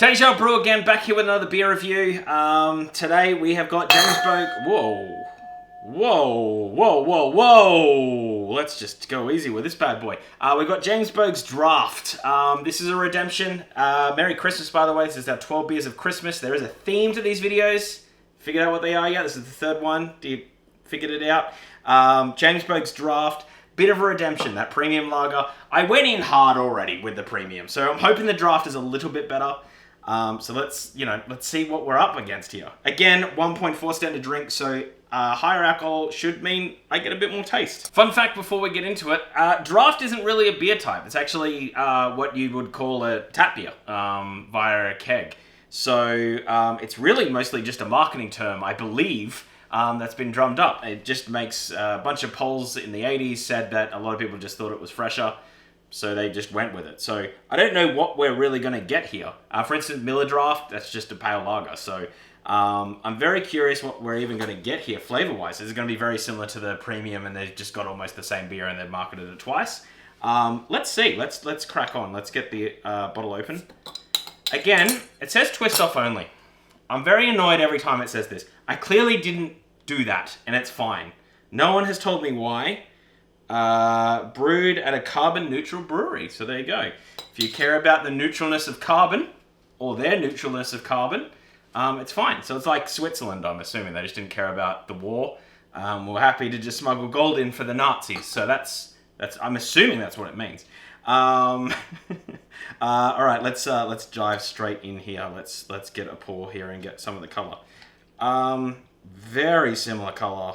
Deja Brew again, back here with another beer review. Today we have got James Boag... Whoa. Let's just go easy with this bad boy. We've got James Boag's Draught. This is a redemption. Merry Christmas, by the way. This is our 12 beers of Christmas. There is a theme to these videos. Figured out what they are yet? This is the third one. You figured it out? James Boag's Draught. Bit of a redemption, that premium lager. I went in hard already with the premium, so I'm hoping the draft is a little bit better. So let's see what we're up against here. Again, 1.4 standard drink, so higher alcohol should mean I get a bit more taste. Fun fact before we get into it, draft isn't really a beer type. It's actually what you would call a tap beer via a keg. So it's really mostly just a marketing term, I believe, that's been drummed up. It just makes a bunch of polls in the 80s said that a lot of people just thought it was fresher, so they just went with it. So I don't know what we're really going to get here. For instance, Miller Draft, that's just a pale lager. So I'm very curious what we're even going to get here flavor-wise. Is it going to be very similar to the premium and they've just got almost the same beer and they've marketed it twice? Let's see. Let's crack on. Let's get the bottle open. Again, it says twist off only. I'm very annoyed every time it says this. I clearly didn't do that, and it's fine. No one has told me why. Brewed at a carbon-neutral brewery. So there you go. If you care about the neutralness of carbon, or their neutralness of carbon, it's fine. So it's like Switzerland, I'm assuming. They just didn't care about the war. We're happy to just smuggle gold in for the Nazis. So that's I'm assuming that's what it means. All right, let's dive straight in here. Let's get a pour here and get some of the color. Very similar color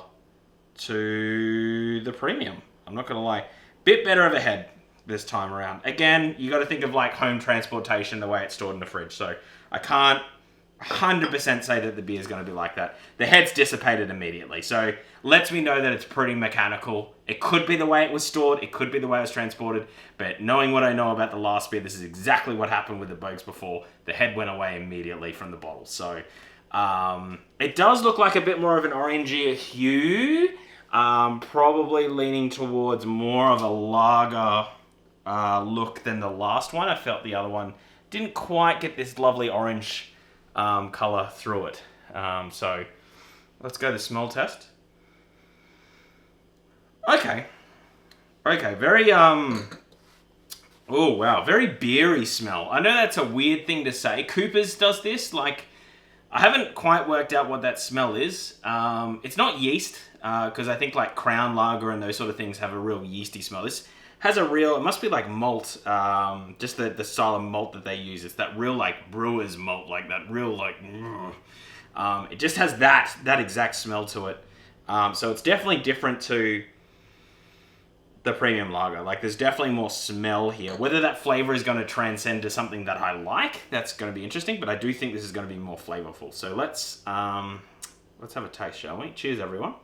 to the premium. I'm not gonna lie, bit better of a head this time around. Again, you got to think of like home transportation, the way it's stored in the fridge. So I can't 100% say that the beer is going to be like that. The head's dissipated immediately, so lets me know that it's pretty mechanical. It could be the way it was stored, it could be the way it was transported, but knowing what I know about the last beer, this is exactly what happened with the Boags before. The head went away immediately from the bottle. So it does look like a bit more of an orangey hue, probably leaning towards more of a lager look than the last one. I felt the other one didn't quite get this lovely orange color through it. So let's go to smell test. Okay, very oh wow, very beery smell. I know that's a weird thing to say. Cooper's does this. Like, I haven't quite worked out what that smell is. It's not yeast, because I think like Crown Lager and those sort of things have a real yeasty smell. This has a real, it must be like malt, just the style of malt that they use. It's that real like brewer's malt, like that real like, it just has that exact smell to it. So it's definitely different to the premium lager. Like, there's definitely more smell here. Whether that flavor is going to transcend to something that I like, that's going to be interesting, but I do think this is going to be more flavorful. So let's have a taste, shall we? Cheers, everyone.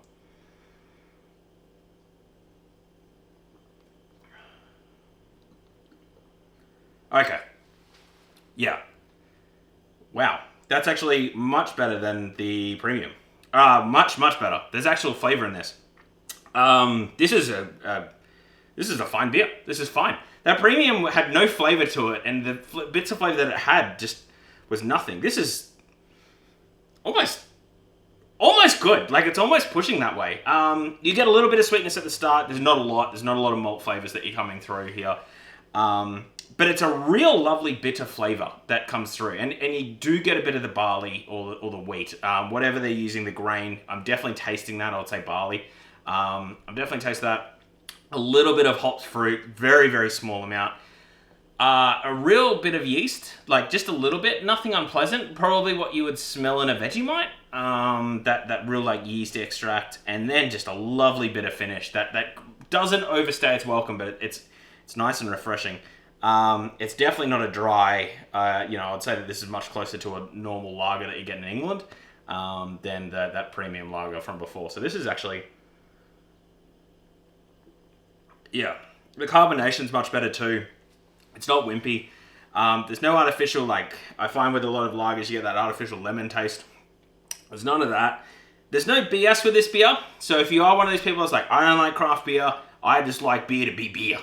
Okay. Yeah. Wow. That's actually much better than the premium. Much better. There's actual flavor in this. This is a fine beer. This is fine. That premium had no flavor to it, and the bits of flavor that it had just was nothing. This is almost good. Like, it's almost pushing that way. You get a little bit of sweetness at the start. There's not a lot. There's not a lot of malt flavors that you're coming through here. But it's a real lovely bitter flavor that comes through. And you do get a bit of the barley or the wheat. Whatever they're using, the grain, I'm definitely tasting that. I would say barley. I'm definitely tasting that. A little bit of hopped fruit, very, very small amount. A real bit of yeast, like just a little bit, nothing unpleasant. Probably what you would smell in a Vegemite. That real like yeast extract, and then just a lovely bit of finish that doesn't overstay its welcome, but it's nice and refreshing. It's definitely not a dry. I would say that this is much closer to a normal lager that you get in England than that premium lager from before. So this is actually. Yeah, the carbonation's much better too. It's not wimpy. There's no artificial, like, I find with a lot of lagers, you get that artificial lemon taste. There's none of that. There's no BS with this beer. So if you are one of these people that's like, I don't like craft beer, I just like beer to be beer.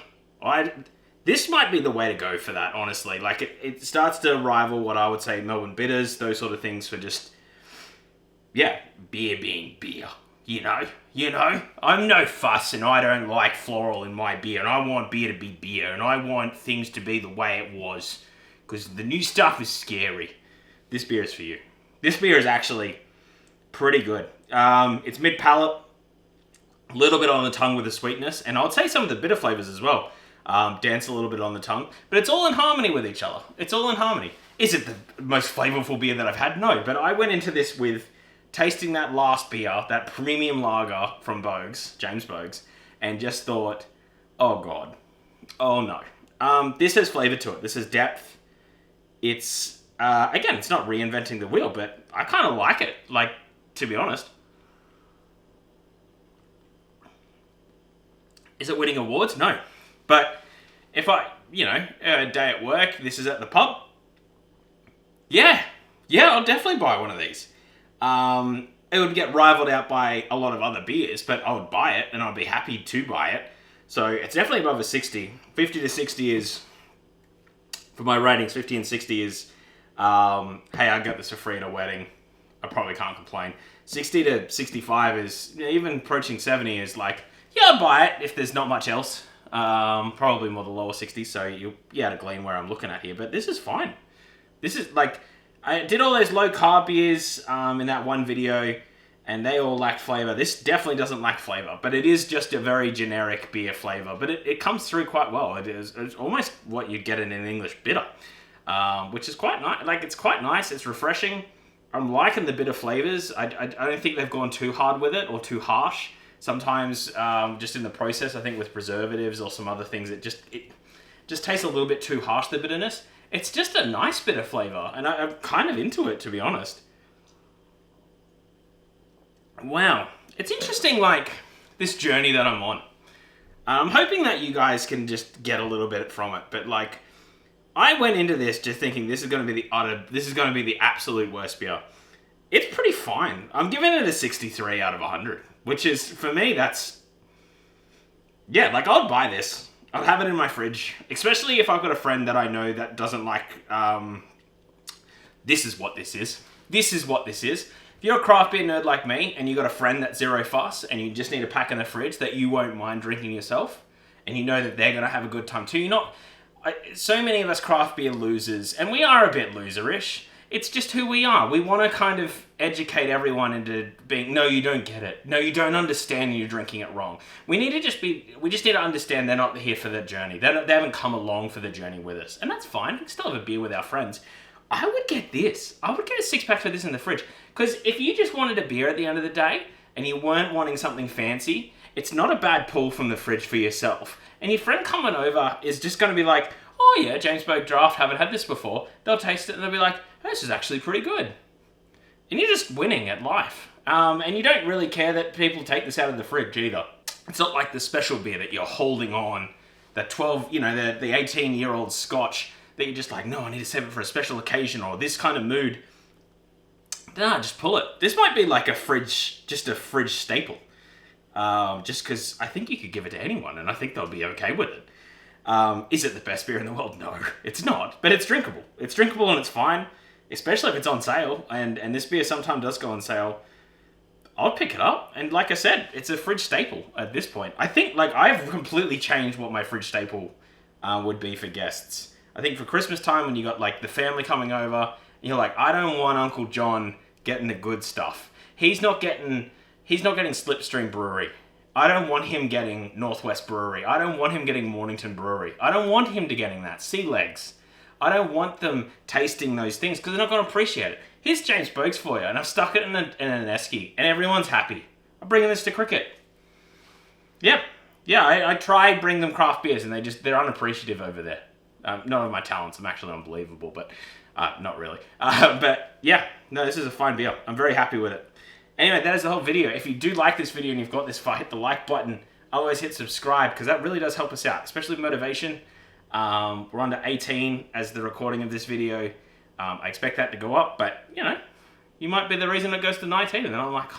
This might be the way to go for that, honestly. Like, it starts to rival what I would say Melbourne bitters, those sort of things for just, yeah, beer being beer. You know, I'm no fuss and I don't like floral in my beer and I want beer to be beer and I want things to be the way it was because the new stuff is scary. This beer is for you. This beer is actually pretty good. It's mid-palate, a little bit on the tongue with the sweetness, and I would say some of the bitter flavors as well dance a little bit on the tongue, but it's all in harmony with each other. It's all in harmony. Is it the most flavorful beer that I've had? No, but I went into this with tasting that last beer, that premium lager from James Boag's, and just thought, oh God, oh no. This has flavor to it. This has depth. It's, again, it's not reinventing the wheel, but I kind of like it, like, to be honest. Is it winning awards? No. But if a day at work, this is at the pub, yeah, I'll definitely buy one of these. It would get rivaled out by a lot of other beers, but I would buy it and I'd be happy to buy it. So it's definitely above a 60. 50 to 60 is, for my ratings, 50 and 60 is, hey, I got this for free at a wedding. I probably can't complain. 60 to 65 is, even approaching 70 is like, yeah, I'd buy it if there's not much else. Probably more the lower 60s, so you'll be able to glean where I'm looking at here. But this is fine. This is like, I did all those low carb beers in that one video, and they all lacked flavor. This definitely doesn't lack flavor, but it is just a very generic beer flavor. But it comes through quite well. It's almost what you get in an English bitter, which is quite nice. Like, it's quite nice. It's refreshing. I'm liking the bitter flavors. I don't think they've gone too hard with it or too harsh. Sometimes, just in the process, I think with preservatives or some other things, it just tastes a little bit too harsh, the bitterness. It's just a nice bit of flavor, and I'm kind of into it, to be honest. Wow. It's interesting, like, this journey that I'm on. I'm hoping that you guys can just get a little bit from it, but, like, I went into this just thinking this is going to be the absolute worst beer. It's pretty fine. I'm giving it a 63 out of 100, which is, for me, that's, yeah, like, I'll buy this. I'll have it in my fridge, especially if I've got a friend that I know that doesn't like, this is what this is. This is what this is. If you're a craft beer nerd like me, and you got a friend that's zero fuss, and you just need a pack in the fridge that you won't mind drinking yourself, and you know that they're going to have a good time too. So many of us craft beer losers, and we are a bit loserish. It's just who we are. We want to kind of educate everyone into being, no, you don't get it. No, you don't understand and you're drinking it wrong. We just need to understand they're not here for the journey. They haven't come along for the journey with us. And that's fine. We can still have a beer with our friends. I would get this. I would get a 6-pack for this in the fridge. Because if you just wanted a beer at the end of the day and you weren't wanting something fancy, it's not a bad pull from the fridge for yourself. And your friend coming over is just going to be like, oh yeah, James Boag Draught, haven't had this before. They'll taste it and they'll be like, oh, this is actually pretty good. And you're just winning at life. And you don't really care that people take this out of the fridge either. It's not like the special beer that you're holding on, the 18-year-old scotch that you're just like, no, I need to save it for a special occasion or this kind of mood. Nah, just pull it. This might be like a fridge staple. Just because I think you could give it to anyone and I think they'll be okay with it. Is it the best beer in the world? No, it's not. But it's drinkable. It's drinkable and it's fine, especially if it's on sale. And this beer sometimes does go on sale. I'll pick it up. And like I said, it's a fridge staple at this point. I think, like, I've completely changed what my fridge staple would be for guests. I think for Christmas time when you got, like, the family coming over, and you're like, I don't want Uncle John getting the good stuff. He's not getting Slipstream Brewery. I don't want him getting Northwest Brewery. I don't want him getting Mornington Brewery. I don't want him to getting that. Sea Legs. I don't want them tasting those things because they're not going to appreciate it. Here's James Boag's for you, and I've stuck it in an esky, and everyone's happy. I'm bringing this to cricket. Yep. Yeah, I try bring them craft beers, and they're unappreciative over there. Not of my talents. I'm actually unbelievable, but not really. But yeah, no, this is a fine beer. I'm very happy with it. Anyway, that is the whole video. If you do like this video and you've got this far, hit the like button. Otherwise, hit subscribe because that really does help us out, especially with motivation. We're under 18 as the recording of this video. I expect that to go up, but, you know, you might be the reason it goes to 19, and then I'm like,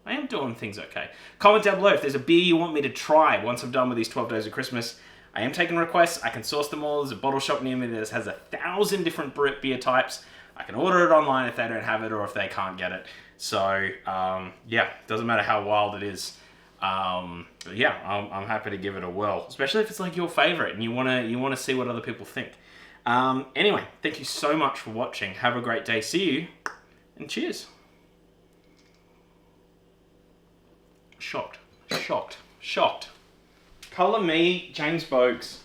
I am doing things okay. Comment down below if there's a beer you want me to try once I'm done with these 12 days of Christmas. I am taking requests. I can source them all. There's a bottle shop near me that has 1,000 different beer types. I can order it online if they don't have it or if they can't get it. So, yeah, doesn't matter how wild it is. Yeah, I'm happy to give it a whirl, especially if it's like your favorite and you wanna see what other people think. Anyway, thank you so much for watching. Have a great day. See you, and cheers. Shocked. Colour me James Boag's.